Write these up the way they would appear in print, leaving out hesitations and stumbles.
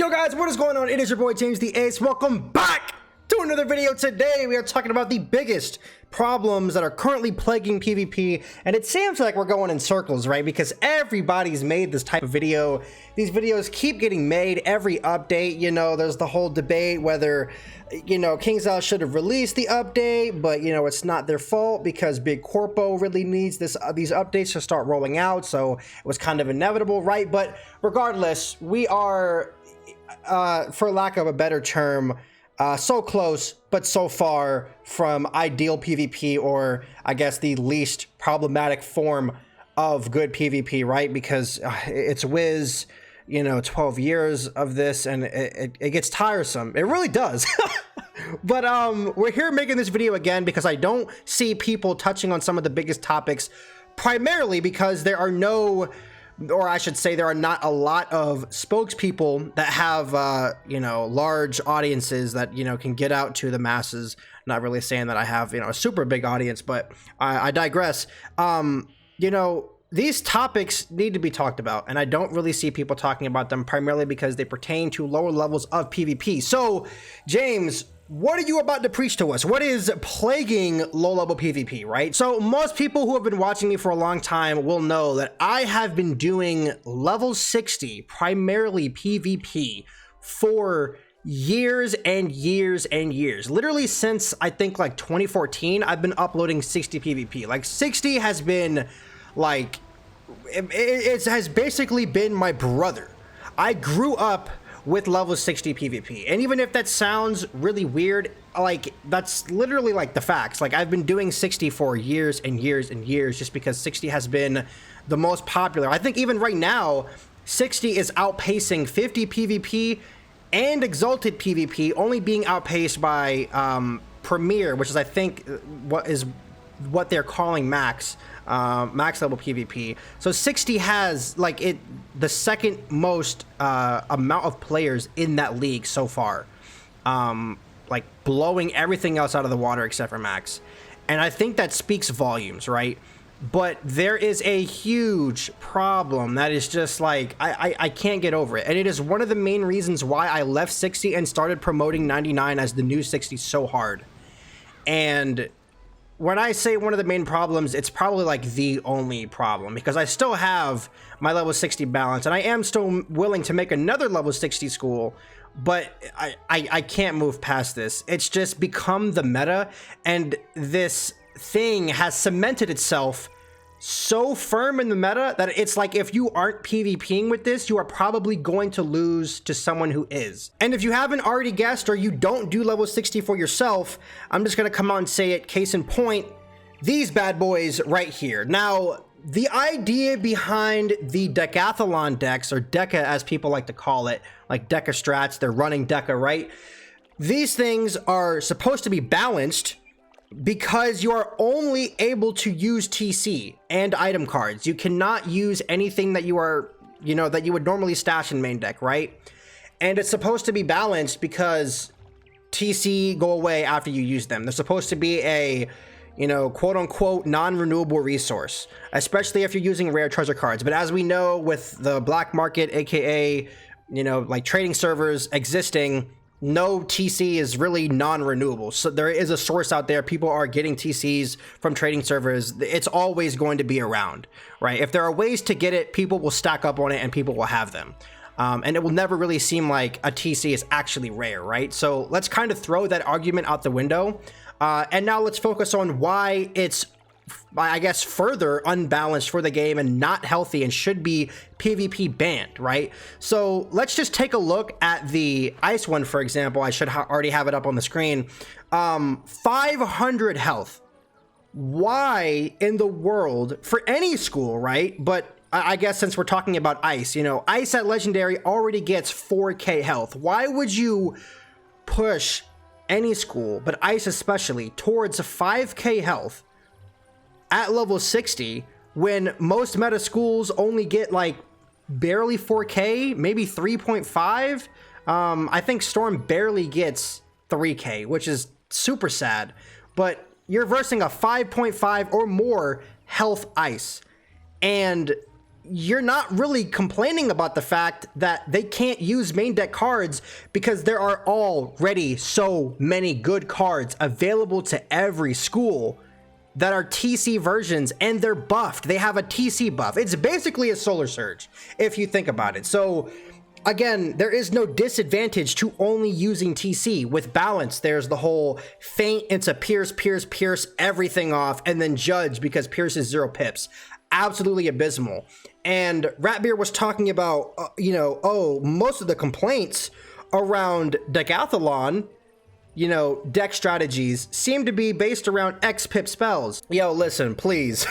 Yo guys, what is going on? It is your boy James the Ace. Welcome back to another video. Today we are talking about the biggest problems that are currently plaguing PvP, and it seems like we're going in circles, right? Because everybody's made this type of video. These videos keep getting made every update. You know, there's the whole debate whether, you know, KingsIsle should have released the update, but you know, it's not their fault because Big Corpo really needs these updates to start rolling out, so it was kind of inevitable, right? But regardless, we are for lack of a better term, so close but so far from ideal PvP, or I guess the least problematic form of good PvP, right? Because it's Wiz, you know, 12 years of this, and it gets tiresome. It really does. But we're here making this video again because I don't see people touching on some of the biggest topics, primarily because there are no, or I should say there are not a lot of spokespeople that have, you know, large audiences that, you know, can get out to the masses. Not really saying that I have, you know, a super big audience, but I digress. You know, these topics need to be talked about, and I don't really see people talking about them, primarily because they pertain to lower levels of PvP. So, James, what are you about to preach to us? What is plaguing low-level PvP, right? So most people who have been watching me for a long time will know that I have been doing level 60, primarily PvP, for years and years and years. Literally since, I think, like 2014, I've been uploading 60 PvP. Like, 60 has been, like, it has basically been my brother. I grew up with level 60 PvP, and even if that sounds really weird, like, that's literally like the facts. Like, I've been doing 60 for years and years and years, just because 60 has been the most popular. I think even right now 60 is outpacing 50 PvP and Exalted PvP, only being outpaced by Premier, which is, I think, what they're calling max level PvP. So 60 has, like, the second most amount of players in that league so far, like blowing everything else out of the water except for max. And I think that speaks volumes, right? But there is a huge problem that is just like, I can't get over it. And it is one of the main reasons why I left 60 and started promoting 99 as the new 60 so hard. And when I say one of the main problems, it's probably like the only problem, because I still have my level 60 balance, and I am still willing to make another level 60 school, but I can't move past this. It's just become the meta, and this thing has cemented itself so firm in the meta that it's like, if you aren't PvPing with this, you are probably going to lose to someone who is. And if you haven't already guessed, or you don't do level 60 for yourself, I'm just gonna come out and say it. Case in point, these bad boys right here. Now, the idea behind the Decathlon Decks, or Deca as people like to call it, like Deca strats, they're running Deca, right? These things are supposed to be balanced because you are only able to use TC and item cards. You cannot use anything that you are, you know, that you would normally stash in main deck, right? And it's supposed to be balanced because TC go away after you use them. They're supposed to be a, you know, quote unquote non-renewable resource, especially if you're using rare treasure cards. But as we know, with the black market, aka, you know, like trading servers existing, no TC is really non-renewable. So there is a source out there. People are getting TCs from trading servers. It's always going to be around, right? If there are ways to get it, people will stack up on it and people will have them. And it will never really seem like a TC is actually rare, right? So let's kind of throw that argument out the window. And now let's focus on why it's, I guess, further unbalanced for the game and not healthy and should be PvP banned, right? So let's just take a look at the ice one, for example. I should already have it up on the screen. 500 health. Why in the world, for any school, right? But I guess since we're talking about ice, you know, ice at legendary already gets 4k health. Why would you push any school, but ice especially, towards 5k health at level 60 when most meta schools only get like barely 4k, maybe 3.5? I think Storm barely gets 3k, which is super sad. But you're versing a 5.5 or more health ice, and you're not really complaining about the fact that they can't use main deck cards because there are already so many good cards available to every school that are TC versions, and they're buffed. They have a TC buff. It's basically a Solar Surge if you think about it. So again, there is no disadvantage to only using TC. With balance, there's the whole feint into Pierce, Pierce, Pierce everything off, and then Judge because Pierce is 0 pips. Absolutely abysmal. And Ratbeard was talking about, most of the complaints around Decathlon, deck strategies seem to be based around X pip spells. Yo, listen, please.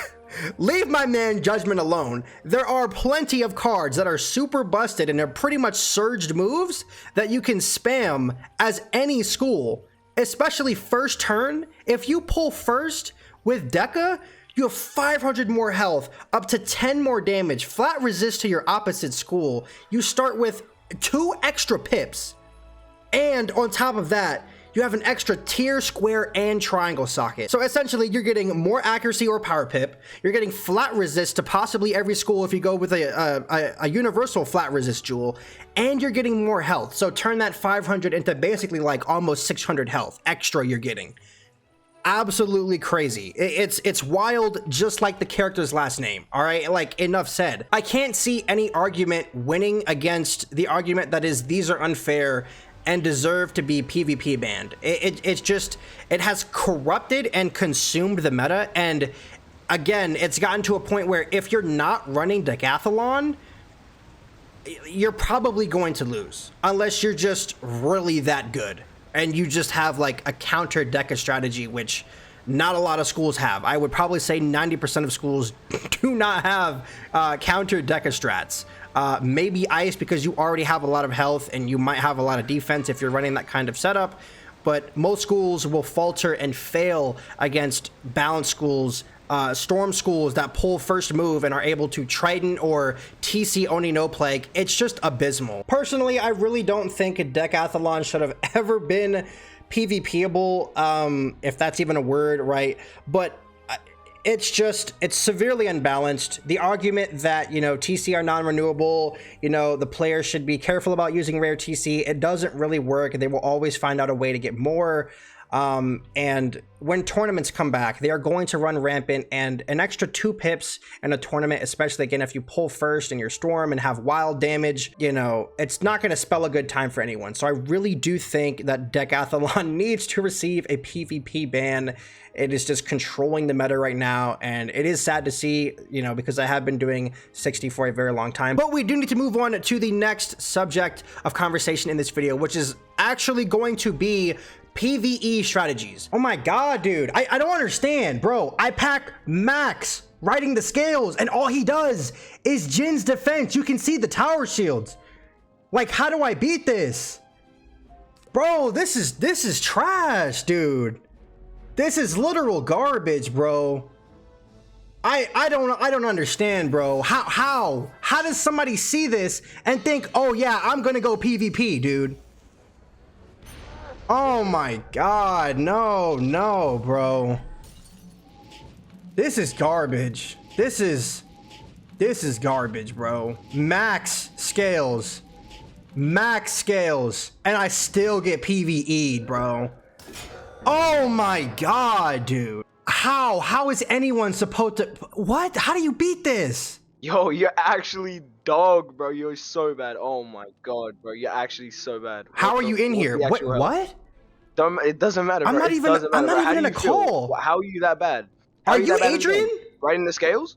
Leave my man Judgment alone. There are plenty of cards that are super busted and are pretty much surged moves that you can spam as any school, especially first turn. If you pull first with Deca, you have 500 more health, up to 10 more damage, flat resist to your opposite school. You start with 2 extra pips. And on top of that, you have an extra tier, square, and triangle socket. So essentially, you're getting more accuracy or power pip. You're getting flat resist to possibly every school if you go with a universal flat resist jewel. And you're getting more health. So turn that 500 into basically like almost 600 health extra you're getting. Absolutely crazy. It's wild, just like the character's last name. All right, like, enough said. I can't see any argument winning against the argument that is these are unfair and deserve to be PvP banned. It's just, it has corrupted and consumed the meta. And again, it's gotten to a point where if you're not running Decathlon, you're probably going to lose unless you're just really that good and you just have like a counter Deca strategy, which not a lot of schools have. I would probably say 90% of schools do not have counter Deca strats. Maybe Ice because you already have a lot of health and you might have a lot of defense if you're running that kind of setup. But most schools will falter and fail against balanced schools, storm schools that pull first move and are able to Triton or TC Oni no Plague. It's just abysmal. Personally, I really don't think a Decathlon should have ever been PvPable, if that's even a word, right? But it's severely unbalanced. The argument that, TC are non-renewable, the players should be careful about using rare TC, it doesn't really work. They will always find out a way to get more. And when tournaments come back, they are going to run rampant, and an extra 2 pips in a tournament, especially again, if you pull first in your storm and have wild damage, it's not going to spell a good time for anyone. So I really do think that Decathlon needs to receive a PvP ban. It is just controlling the meta right now, and it is sad to see, because I have been doing 60 for a very long time. But we do need to move on to the next subject of conversation in this video, which is actually going to be Pve strategies. Oh my god, dude. I don't understand, bro. I pack Max riding the scales, and all he does is Jin's defense. You can see the tower shields. Like, how do I beat this? Bro, this is trash, dude. This is literal garbage, bro. I don't understand, bro. How does somebody see this and think, oh yeah, I'm gonna go PvP, dude? Oh my god, no, bro. This is garbage. This is garbage, bro. Max scales, and I still get PvE'd, bro. Oh my god, dude. How is anyone supposed to, what? How do you beat this? Yo, you're actually dog, bro. You're so bad. Oh my god, bro. You're actually so bad. How are you in here? What? It doesn't matter, bro. I'm not even in a call. How are you that bad? Are you Adrian? Riding the scales?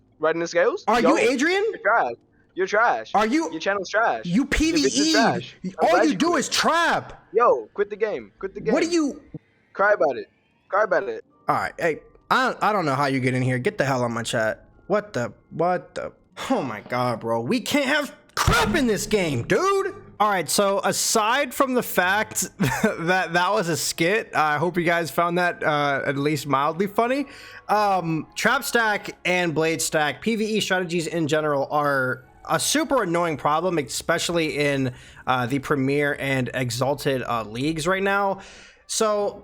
Are you Adrian? You're trash. You're trash. Are you? Your channel's trash. You PvE. All you do is trap. Yo, quit the game. Quit the game. What do you? Cry about it. Cry about it. All right. Hey, I don't know how you get in here. Get the hell out of my chat. What the? Oh my god, bro. We can't have crap in this game, dude. All right, so aside from the fact that was a skit, I hope you guys found that at least mildly funny. Trap stack and blade stack, PvE strategies in general are a super annoying problem, especially in the Premier and Exalted leagues right now. So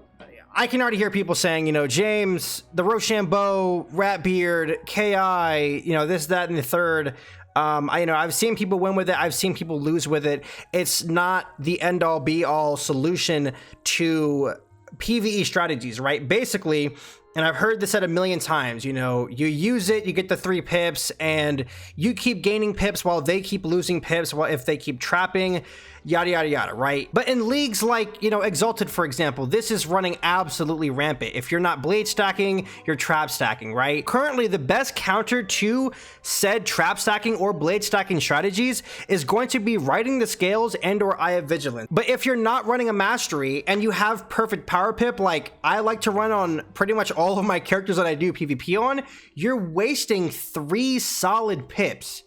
I can already hear people saying, James, the Rochambeau, Ratbeard, KI, this, that, and the third. I've seen people win with it. I've seen people lose with it. It's not the end all be all solution to PvE strategies, right? Basically, and I've heard this said a million times, you use it, you get the 3 pips, and you keep gaining pips while they keep losing pips, while if they keep trapping, yada, yada, yada, right? But in leagues like, Exalted, for example, this is running absolutely rampant. If you're not blade stacking, you're trap stacking, right? Currently, the best counter to said trap stacking or blade stacking strategies is going to be riding the scales and or Eye of Vigilance. But if you're not running a mastery and you have perfect power pip, like I like to run on pretty much all of my characters that I do PvP on, you're wasting 3 solid pips.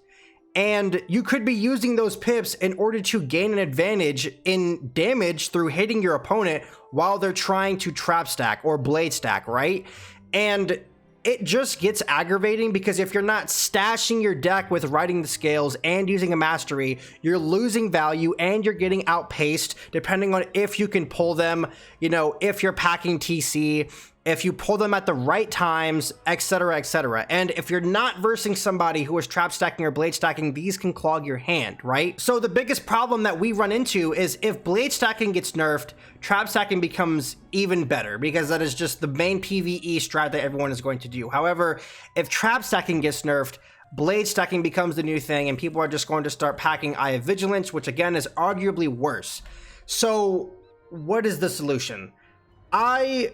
And you could be using those pips in order to gain an advantage in damage through hitting your opponent while they're trying to trap stack or blade stack, right? And it just gets aggravating because if you're not stashing your deck with riding the scales and using a mastery, you're losing value and you're getting outpaced depending on if you can pull them, if you're packing TC, if you pull them at the right times, etc., etc. And if you're not versing somebody who is trap stacking or blade stacking, these can clog your hand, right? So the biggest problem that we run into is if blade stacking gets nerfed, trap stacking becomes even better because that is just the main PvE strat that everyone is going to do. However, if trap stacking gets nerfed, blade stacking becomes the new thing and people are just going to start packing Eye of Vigilance, which again is arguably worse. So what is the solution? I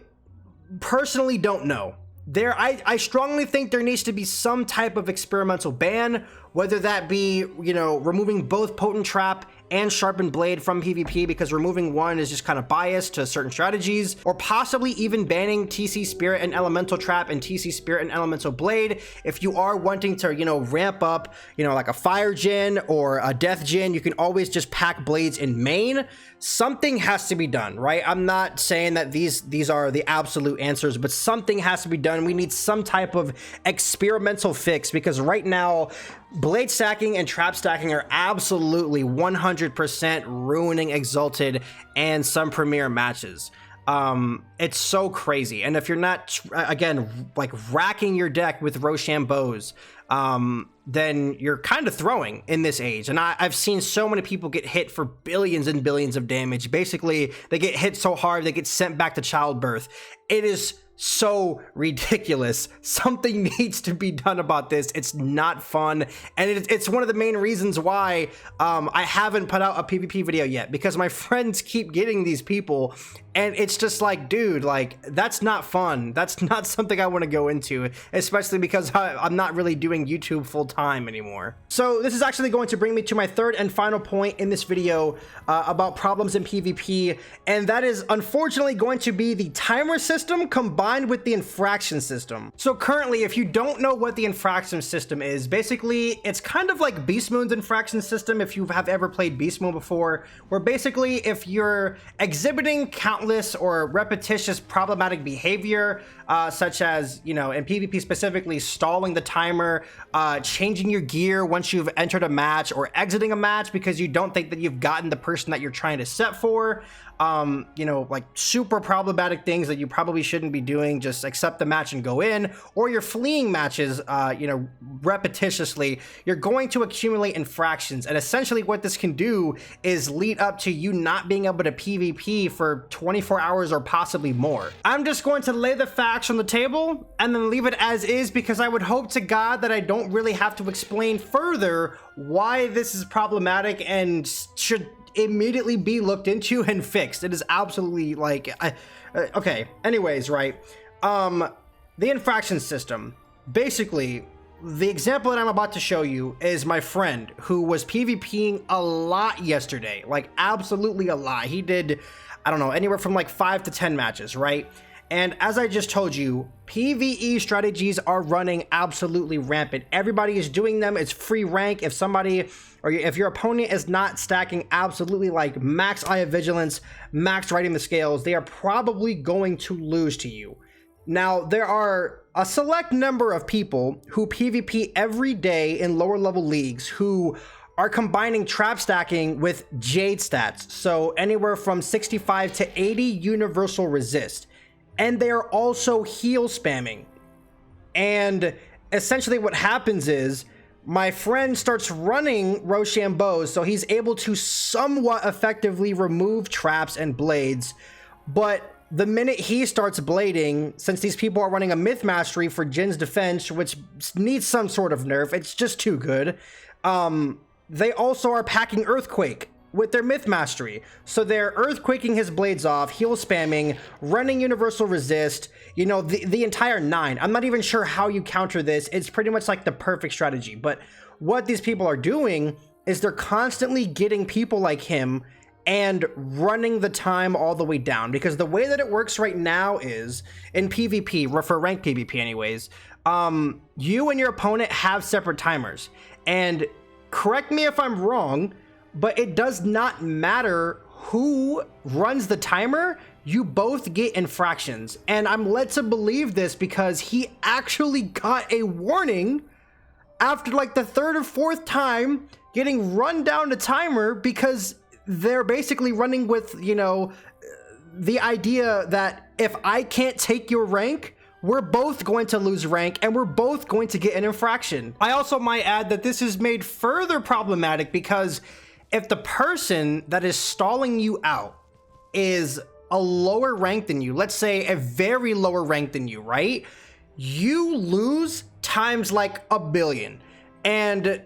personally don't know. I strongly think there needs to be some type of experimental ban, whether that be, removing both Potent Trap and Sharpened Blade from PvP because removing one is just kind of biased to certain strategies, or possibly even banning TC Spirit and Elemental Trap and TC Spirit and Elemental Blade. If you are wanting to, ramp up, like a Fire Gen or a Death Gen, you can always just pack blades in main. Something has to be done, right? I'm not saying that these are the absolute answers, but something has to be done. We need some type of experimental fix because right now, blade stacking and trap stacking are absolutely 100% ruining Exalted and some Premier matches. It's so crazy. And if you're not, again, like racking your deck with Rochambeaus, then you're kind of throwing in this age. And I've seen so many people get hit for billions and billions of damage. Basically, they get hit so hard, they get sent back to childbirth. It is so ridiculous. Something needs to be done about this. It's not fun, and it's one of the main reasons why I haven't put out a PvP video yet, because my friends keep getting these people, and it's just like, dude, like, that's not fun. That's not something I want to go into, especially because I'm not really doing YouTube full time anymore. So this is actually going to bring me to my third and final point in this video about problems in PvP, and that is unfortunately going to be the timer system combined with the infraction system. So currently, if you don't know what the infraction system is, basically it's kind of like Beast Moon's infraction system if you have ever played Beast Moon before, where basically if you're exhibiting countless or repetitious problematic behavior, such as, in PvP specifically, stalling the timer, changing your gear once you've entered a match, or exiting a match because you don't think that you've gotten the person that you're trying to set for, like super problematic things that you probably shouldn't be doing, just accept the match and go in, or you're fleeing matches, repetitiously, you're going to accumulate infractions. And essentially what this can do is lead up to you not being able to PvP for 24 hours or possibly more. I'm just going to lay the facts on the table and then leave it as is, because I would hope to God that I don't really have to explain further why this is problematic and should immediately be looked into and fixed. It is absolutely like, okay, anyways, right? The infraction system. Basically, the example that I'm about to show you is my friend who was PvPing a lot yesterday, like absolutely a lot. He did, I don't know, anywhere from like 5 to 10 matches, right? And as I just told you, PvE strategies are running absolutely rampant. Everybody is doing them. It's free rank. If somebody, or if your opponent is not stacking absolutely like max Eye of Vigilance, max riding the scales, they are probably going to lose to you. Now, there are a select number of people who PvP every day in lower level leagues who are combining trap stacking with Jade stats. So anywhere from 65 to 80 universal resist. And they are also heal spamming. And essentially what happens is my friend starts running Rochambeau, so he's able to somewhat effectively remove traps and blades. But the minute he starts blading, since these people are running a myth mastery for Jin's defense, which needs some sort of nerf, it's just too good. They also are packing Earthquake with their myth mastery, so they're earthquaking his blades off, heal spamming, running universal resist, you know, the entire 9. I'm not even sure how you counter this. It's pretty much like the perfect strategy. But what these people are doing is they're constantly getting people like him and running the time all the way down, because the way that it works right now is in PvP, or for ranked PvP anyways, you and your opponent have separate timers, and correct me if I'm wrong, but it does not matter who runs the timer, you both get infractions. And I'm led to believe this because he actually got a warning after like the 3rd or 4th time getting run down the timer, because they're basically running with, you know, the idea that if I can't take your rank, we're both going to lose rank and we're both going to get an infraction. I also might add that this is made further problematic because if the person that is stalling you out is a lower rank than you, let's say a very lower rank than you, right? You lose times like a billion. And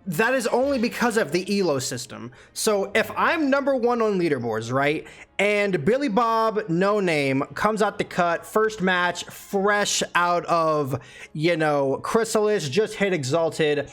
that is only because of the elo system. So if I'm number 1 on leaderboards, right, and Billy Bob No Name comes out the cut, first match, fresh out of, you know, Chrysalis, just hit Exalted,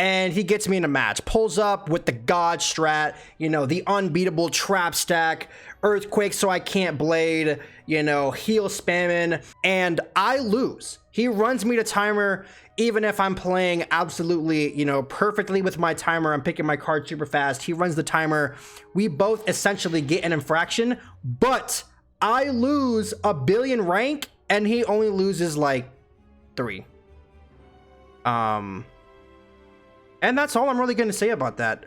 and he gets me in a match, pulls up with the God strat, you know, the unbeatable trap stack, Earthquake so I can't blade, you know, heal spamming, and I lose. He runs me to timer, even if I'm playing absolutely, you know, perfectly with my timer, I'm picking my card super fast, he runs the timer, we both essentially get an infraction, but I lose a billion rank, and he only loses like 3. And that's all I'm really going to say about that.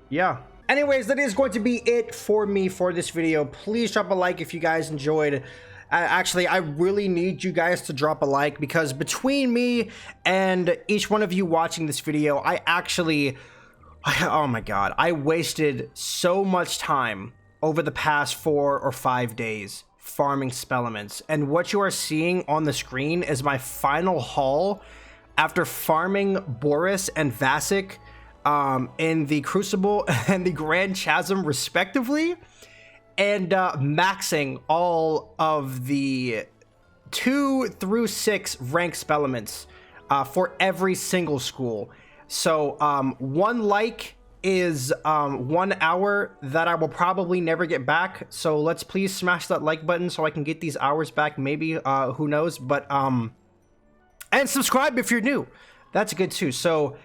Yeah. Anyways, that is going to be it for me for this video. Please drop a like if you guys enjoyed. Actually, I really need you guys to drop a like, because between me and each one of you watching this video, oh my god, I wasted so much time over the past 4 or 5 days farming spellements. And what you are seeing on the screen is my final haul after farming Boris and Vasic in the Crucible and the Grand Chasm respectively, and maxing all of the 2 through 6 rank spellements for every single school. So 1 like is 1 hour that I will probably never get back, so let's please smash that like button so I can get these hours back, maybe, who knows. But and subscribe if you're new, that's good too. So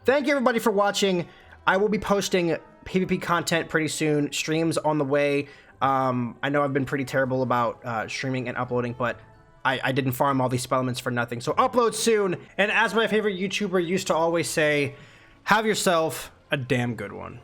thank you everybody for watching. I will be posting PvP content pretty soon, streams on the way. I know I've been pretty terrible about streaming and uploading, but I didn't farm all these spellements for nothing, so upload soon. And as my favorite YouTuber used to always say, have yourself a damn good one.